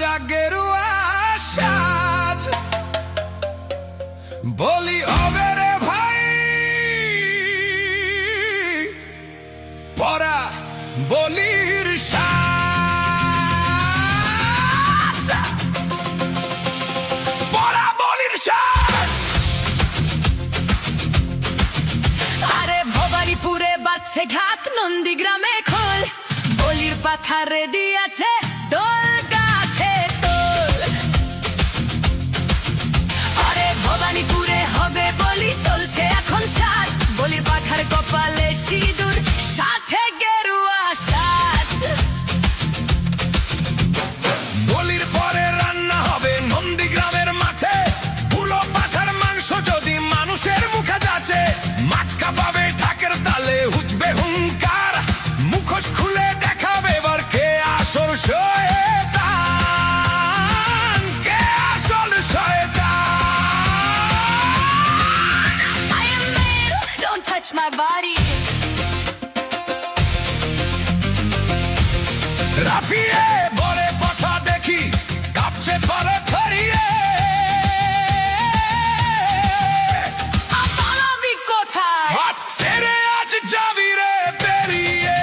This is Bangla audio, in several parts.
সাজা গেরুয়া সাজ, বলি হবে রে ভাই পরা বলির সাজ, পরা বলির সাজ। আরে ভবানীপুরে বাজছে ঢাক, নন্দীগ্রামে খোল, বলির পাখা রেডি আছে, দোল গাছে তোল। আরে ভবানীপুরে হবে বলি, চলছে এখন সাজ, বলির পাখার কপালে সিঁদুর, সাথে গেরুয়া সাজ। বলির পরে রান্না হবে নন্দীগ্রামের মাঠে, পুরো পাঠার মাংস যদি মানুষের মুখে যাচ্ছে, মাটকা পাবে ঢাকের তালে, উঠবে হুঙ্কার, মুখোশ খুলে দেখাবে এবার কে আসল শয়তান, কে আসল শয়তান। I am male, don't touch my body. রাফিয়ে বলে কথা দেখি, কাঁপছে পরে ফরিয়ে, পালাবি কোথায়? হাত ছেড়ে আজ যাবি রে বেরিয়ে।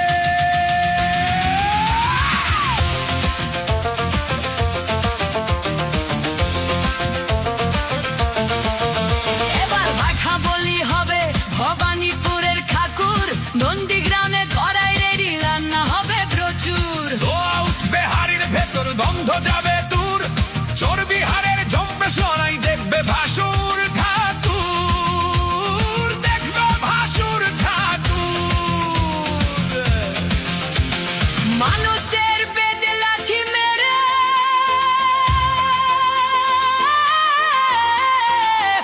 এবার মাখা বলি হবে ভবানীপুরের ঠাকুর, নন্দীগ্রামে কড়াই রেডি, রান্না হবে প্রচুর। ধোয়া উঠবে হাড়ির ভেতর, গন্ধ যাবে দূর, চর্বি হাড়ের জমবে সোনাই, দেখবে ভাসুর ঠাকুর, দেখবে ভাসুর ঠাকুর। মানুষের বেদে লাঠি মেরে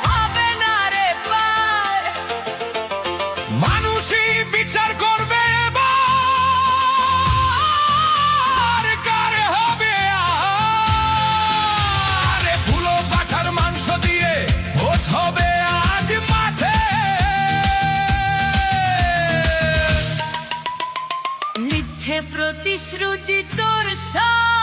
হবে না রে পার, মানুষই বিচার করবে এবার কার হবে আর। ফুলো পাঠার মাংস দিয়ে ভোজ হবে আজ মাঠে। মিথ্যে প্রতিশ্রুতি তোর সব